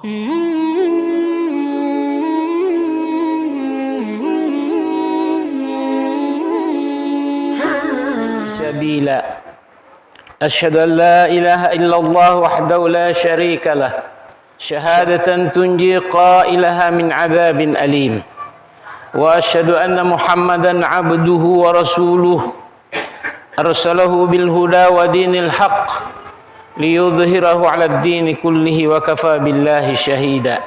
سبيلا أشهد أن لا إله إلا الله وحده لا شريك له شهادة تنجي قائلها من عذاب أليم وأشهد أن محمدا عبده ورسوله أرسله بالهدى ودين الحق ليظهره على الدين كله وكفى بالله شهيدا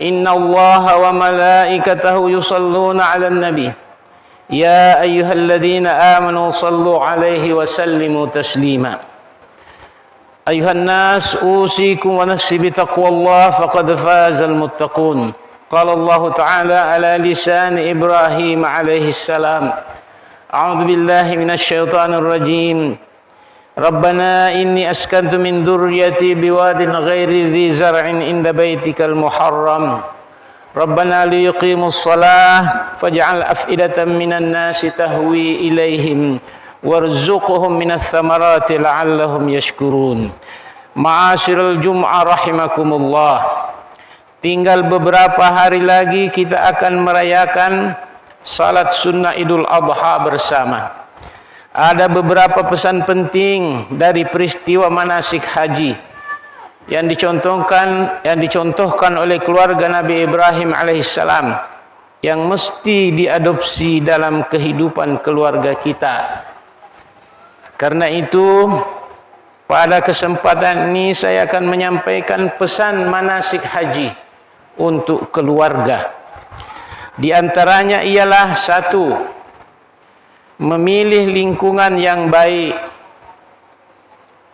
إن الله وملائكته يصلون على النبي يا أيها الذين آمنوا صلوا عليه وسلموا تسليما أيها الناس أوصيكم ونفسي بتقوى الله فقد فاز المتقون قال الله تعالى على لسان إبراهيم عليه السلام أعوذ بالله من الشيطان الرجيم ربنا إني أسكنت من ذريتي بواد غير ذي زرع عند بيتك المحرم ربنا ليقيموا الصلاة فاجعل أفئدة من الناس تهوي إليهم وارزقهم من الثمرات لعلهم يشكرون. Ma'asyiral Jum'ah rahimakumullah. Tinggal beberapa hari lagi kita akan merayakan salat sunnah Idul Adha bersama. Ada beberapa pesan penting dari peristiwa manasik haji yang dicontohkan oleh keluarga Nabi Ibrahim alaihissalam yang mesti diadopsi dalam kehidupan keluarga kita. Karena itu pada kesempatan ini saya akan menyampaikan pesan manasik haji untuk keluarga. Di antaranya ialah satu, memilih lingkungan yang baik.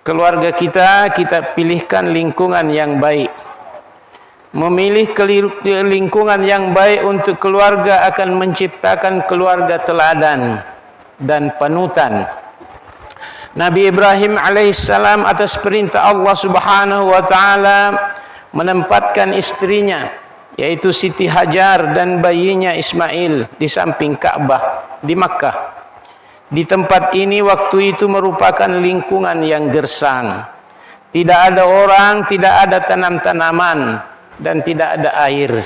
Keluarga kita pilihkan lingkungan yang baik. Memilih lingkungan yang baik untuk keluarga akan menciptakan keluarga teladan dan panutan. Nabi Ibrahim alaihissalam atas perintah Allah subhanahu wa ta'ala menempatkan istrinya yaitu Siti Hajar dan bayinya Ismail di samping Ka'bah di Makkah. Di tempat ini waktu itu merupakan lingkungan yang gersang. Tidak ada orang, tidak ada tanam-tanaman, dan tidak ada air.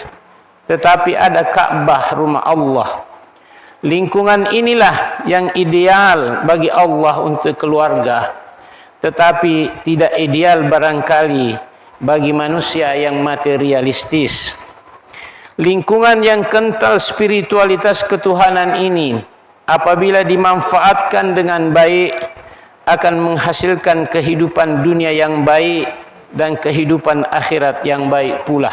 Tetapi ada Ka'bah, rumah Allah. Lingkungan inilah yang ideal bagi Allah untuk keluarga. Tetapi tidak ideal barangkali bagi manusia yang materialistis. Lingkungan yang kental spiritualitas ketuhanan ini apabila dimanfaatkan dengan baik akan menghasilkan kehidupan dunia yang baik dan kehidupan akhirat yang baik pula.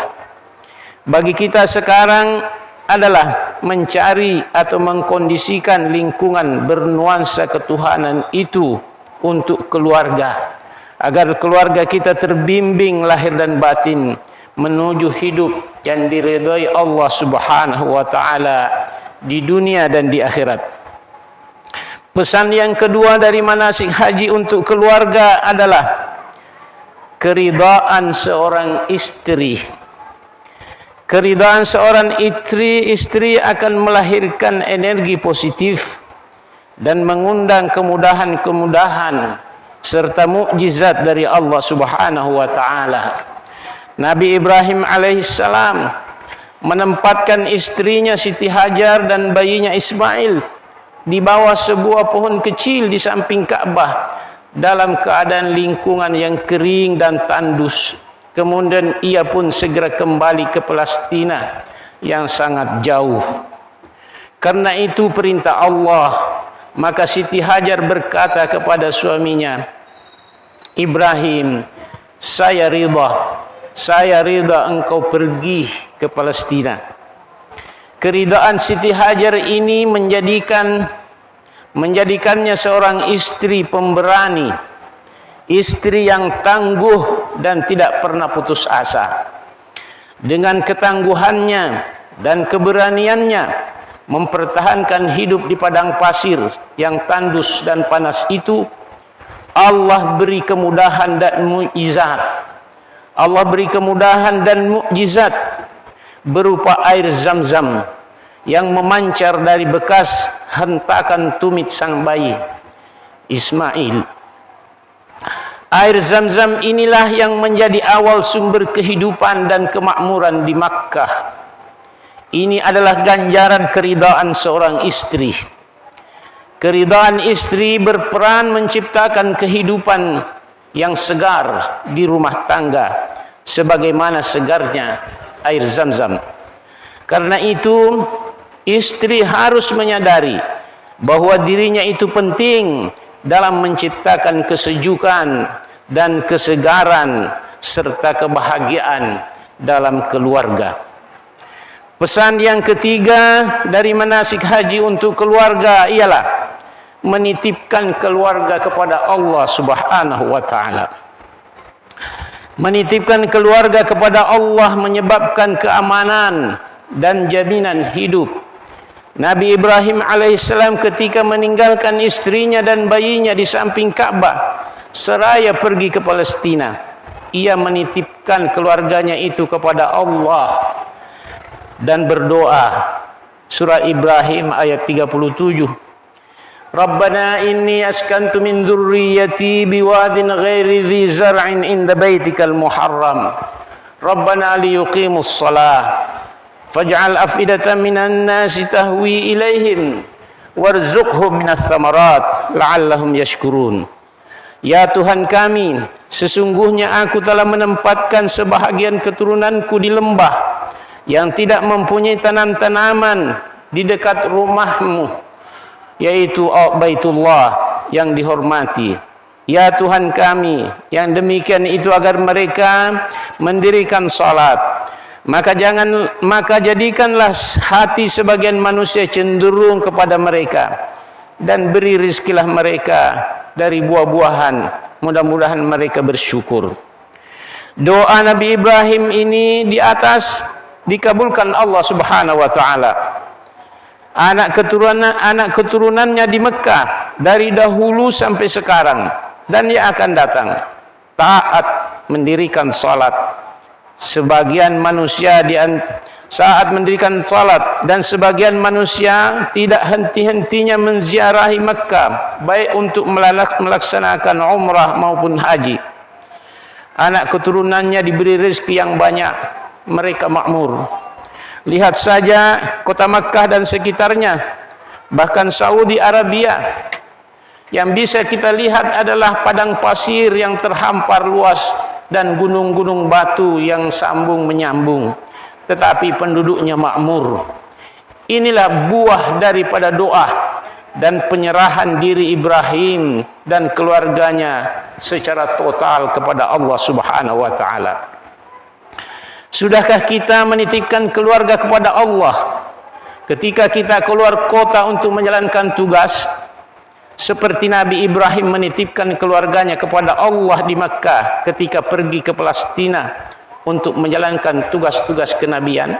Bagi kita sekarang adalah mencari atau mengkondisikan lingkungan bernuansa ketuhanan itu untuk keluarga, agar keluarga kita terbimbing lahir dan batin menuju hidup yang diridhai Allah subhanahu wa ta'ala di dunia dan di akhirat. Pesan yang kedua dari manasik haji untuk keluarga adalah keridhaan seorang istri. Keridhaan seorang istri akan melahirkan energi positif dan mengundang kemudahan-kemudahan serta mukjizat dari Allah subhanahu wa ta'ala. Nabi Ibrahim alaihissalam menempatkan istrinya Siti Hajar dan bayinya Ismail di bawah sebuah pohon kecil di samping Ka'bah dalam keadaan lingkungan yang kering dan tandus. Kemudian ia pun segera kembali ke Palestina yang sangat jauh. Karena itu perintah Allah, maka Siti Hajar berkata kepada suaminya, Ibrahim, saya ridha engkau pergi ke Palestina. Keridhaan Siti Hajar ini menjadikannya seorang istri pemberani, istri yang tangguh dan tidak pernah putus asa. Dengan ketangguhannya dan keberaniannya mempertahankan hidup di padang pasir yang tandus dan panas itu, Allah beri kemudahan dan mukjizat. Allah beri kemudahan dan mukjizat berupa air Zam-Zam yang memancar dari bekas hentakan tumit sang bayi Ismail. Air Zam-Zam inilah yang menjadi awal sumber kehidupan dan kemakmuran di Makkah. Ini adalah ganjaran keridaan seorang istri. Keridaan istri berperan menciptakan kehidupan yang segar di rumah tangga, sebagaimana segarnya air Zam-Zam. Karena itu, istri harus menyadari bahwa dirinya itu penting dalam menciptakan kesejukan dan kesegaran serta kebahagiaan dalam keluarga. Pesan yang ketiga dari manasik haji untuk keluarga ialah menitipkan keluarga kepada Allah Subhanahu wa taala. Menitipkan keluarga kepada Allah menyebabkan keamanan dan jaminan hidup. Nabi Ibrahim alaihissalam ketika meninggalkan istrinya dan bayinya di samping Ka'bah seraya pergi ke Palestina, ia menitipkan keluarganya itu kepada Allah dan berdoa. Surah Ibrahim ayat 37. Rabbana inni askantu min dzurriyyati biwadin ghairi dzi zar'in inda baitikal muharram. Rabbana liyuqimus shalah faj'al afidatan minan nasi tahwi ilaihim warzuqhum minats tsamarat la'allahum yashkurun. Ya Tuhan kami, sesungguhnya aku telah menempatkan sebahagian keturunanku di lembah yang tidak mempunyai tanam-tanaman di dekat rumahmu, yaitu Baitullah yang dihormati. Ya Tuhan kami, yang demikian itu agar mereka mendirikan salat. Maka jadikanlah hati sebagian manusia cenderung kepada mereka, dan beri rizkilah mereka dari buah-buahan, mudah-mudahan mereka bersyukur. Doa Nabi Ibrahim ini di atas dikabulkan Allah Subhanahu wa taala. Anak keturunannya di Mekah dari dahulu sampai sekarang dan yang akan datang taat mendirikan salat. Sebagian manusia saat mendirikan salat, dan sebagian manusia tidak henti-hentinya menziarahi Mekah, baik untuk melaksanakan umrah maupun haji. Anak keturunannya diberi rezeki yang banyak, mereka makmur. Lihat saja kota Makkah dan sekitarnya, bahkan Saudi Arabia. Yang bisa kita lihat adalah padang pasir yang terhampar luas dan gunung-gunung batu yang sambung menyambung, tetapi penduduknya makmur. Inilah buah daripada doa dan penyerahan diri Ibrahim dan keluarganya secara total kepada Allah Subhanahu wa taala. Sudahkah kita menitipkan keluarga kepada Allah ketika kita keluar kota untuk menjalankan tugas, seperti Nabi Ibrahim menitipkan keluarganya kepada Allah di Makkah ketika pergi ke Palestina untuk menjalankan tugas-tugas kenabian?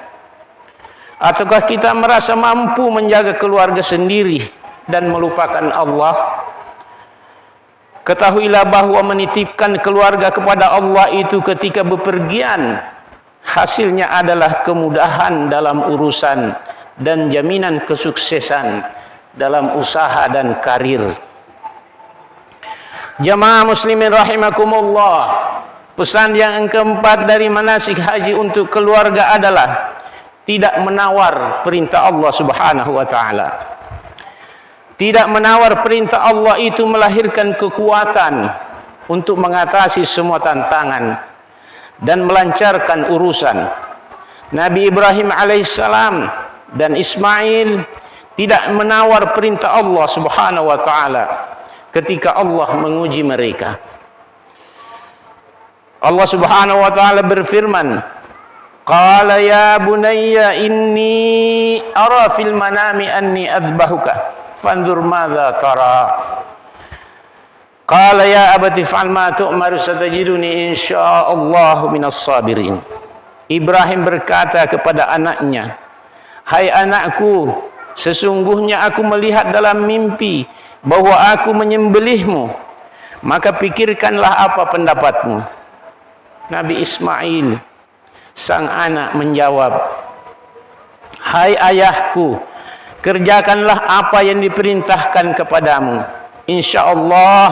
Ataukah kita merasa mampu menjaga keluarga sendiri dan melupakan Allah? Ketahuilah bahwa menitipkan keluarga kepada Allah itu ketika bepergian, hasilnya adalah kemudahan dalam urusan dan jaminan kesuksesan dalam usaha dan karir. Jamaah muslimin rahimakumullah, pesan yang keempat dari manasik haji untuk keluarga adalah tidak menawar perintah Allah Subhanahu wa taala. Tidak menawar perintah Allah itu melahirkan kekuatan untuk mengatasi semua tantangan dan melancarkan urusan. Nabi Ibrahim alaihissalam dan Ismail tidak menawar perintah Allah Subhanahu wa taala ketika Allah menguji mereka. Allah Subhanahu wa taala berfirman, "Qala ya bunayya inni ara fil manami anni adbahuka fanzur madza tara." Qala ya abati fa'al ma tu'maru satajiduni insyaallahu minas sabirin. Ibrahim berkata kepada anaknya, "Hai anakku, sesungguhnya aku melihat dalam mimpi bahwa aku menyembelihmu, maka pikirkanlah apa pendapatmu." Nabi Ismail, sang anak, menjawab, "Hai ayahku, kerjakanlah apa yang diperintahkan kepadamu. Insyaallah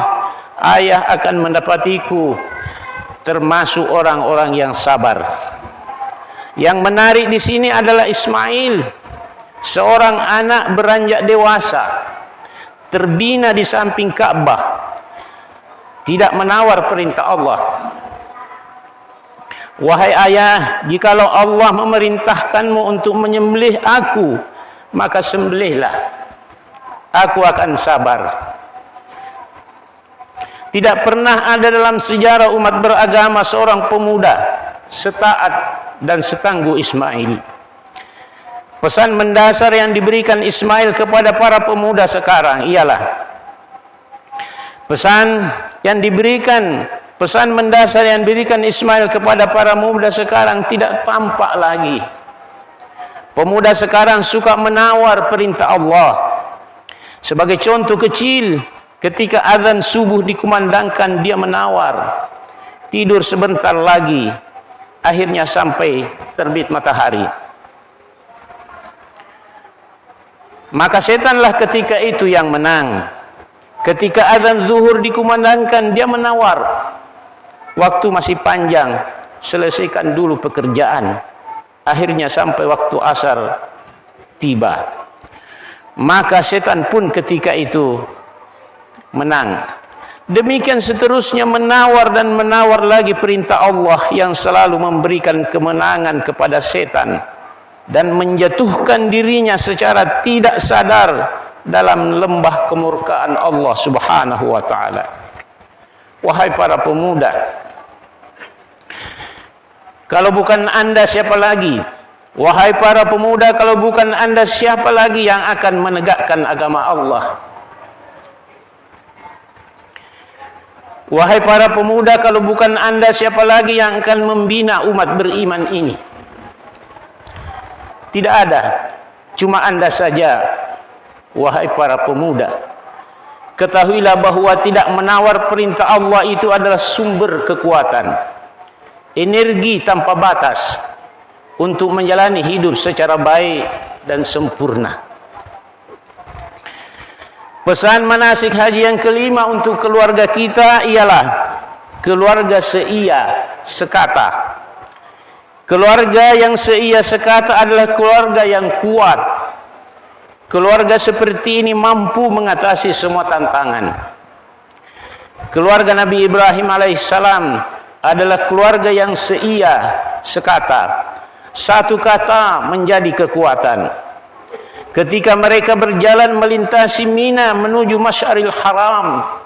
ayah akan mendapatiku termasuk orang-orang yang sabar. Yang menarik di sini adalah Ismail, seorang anak beranjak dewasa, terbina di samping Ka'bah, tidak menawar perintah Allah. Wahai ayah, jikalau Allah memerintahkanmu untuk menyembelih aku, maka sembelihlah, aku akan sabar. Tidak pernah ada dalam sejarah umat beragama seorang pemuda setaat dan setangguh Ismail. Pesan mendasar yang diberikan Ismail kepada para pemuda sekarang ialah pesan mendasar yang diberikan Ismail kepada para pemuda sekarang tidak tampak lagi. Pemuda sekarang suka menawar perintah Allah. Sebagai contoh kecil, ketika azan subuh dikumandangkan, dia menawar. Tidur sebentar lagi, akhirnya sampai terbit matahari. Maka setanlah ketika itu yang menang. Ketika azan zuhur dikumandangkan, dia menawar. Waktu masih panjang, selesaikan dulu pekerjaan. Akhirnya sampai waktu asar tiba. Maka setan pun ketika itu menang. Demikian seterusnya, menawar dan menawar lagi perintah Allah yang selalu memberikan kemenangan kepada setan dan menjatuhkan dirinya secara tidak sadar dalam lembah kemurkaan Allah Subhanahu wa taala. Wahai para pemuda, kalau bukan Anda siapa lagi? Wahai para pemuda, kalau bukan Anda siapa lagi yang akan menegakkan agama Allah? Wahai para pemuda, kalau bukan Anda siapa lagi yang akan membina umat beriman ini? Tidak ada, cuma Anda saja. Wahai para pemuda, ketahuilah bahwa tidak menawar perintah Allah itu adalah sumber kekuatan, energi tanpa batas untuk menjalani hidup secara baik dan sempurna. Pesan manasik haji yang kelima untuk keluarga kita ialah keluarga seia sekata. Keluarga yang seia sekata adalah keluarga yang kuat. Keluarga seperti ini mampu mengatasi semua tantangan. Keluarga Nabi Ibrahim alaihissalam adalah keluarga yang seia sekata. Satu kata menjadi kekuatan. Ketika mereka berjalan melintasi Mina menuju Masy'aril Haram,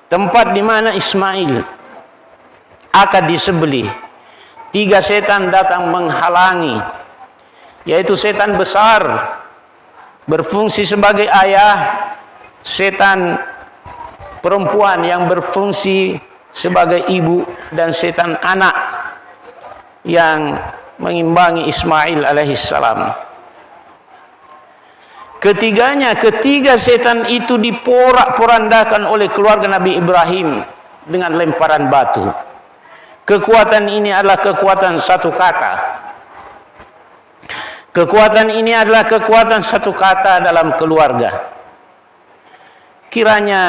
tempat di mana Ismail akan disembelih, 3 setan datang menghalangi, yaitu setan besar berfungsi sebagai ayah, setan perempuan yang berfungsi sebagai ibu, dan setan anak yang mengimbangi Ismail alaihissalam. Ketiga setan itu diporak-porandakan oleh keluarga Nabi Ibrahim dengan lemparan batu. Kekuatan ini adalah kekuatan satu kata. Kekuatan ini adalah kekuatan satu kata dalam keluarga. Kiranya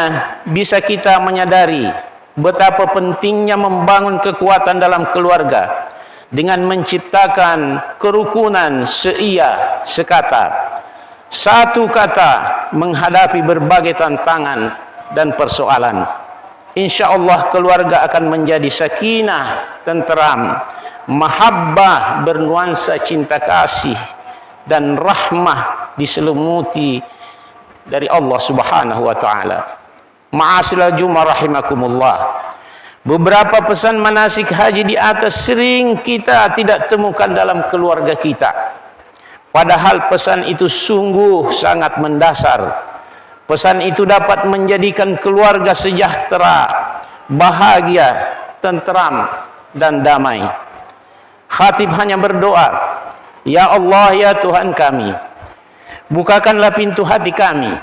bisa kita menyadari betapa pentingnya membangun kekuatan dalam keluarga dengan menciptakan kerukunan seia sekata. Satu kata menghadapi berbagai tantangan dan persoalan. Insya Allah keluarga akan menjadi sakinah, tenteram, mahabbah bernuansa cinta kasih, dan rahmah diselimuti dari Allah Subhanahu wa taala. Ma'asyiral jumu'ah rahimakumullah. Beberapa pesan manasik haji di atas sering kita tidak temukan dalam keluarga kita. Padahal pesan itu sungguh sangat mendasar. Pesan itu dapat menjadikan keluarga sejahtera, bahagia, tenteram, dan damai. Khatib hanya berdoa, Ya Allah, ya Tuhan kami, bukakanlah pintu hati kami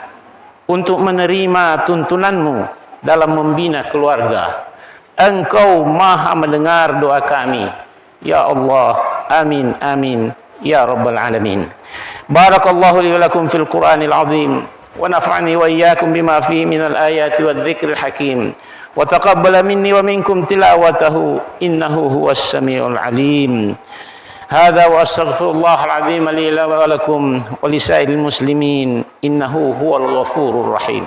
untuk menerima tuntunanmu dalam membina keluarga. Engkau maha mendengar doa kami. Ya Allah, amin, amin. Ya Rabbal Alamin. Barakallahu li wa lakum fil Qur'anil azim ونفعني وإياكم بما فيه من الآيات والذكر الحكيم وتقبل مني ومنكم تلاوته إنه هو السميع العليم. هذا وأستغفر الله العظيم لي ولكم ولسائر المسلمين إنه هو الغفور الرحيم.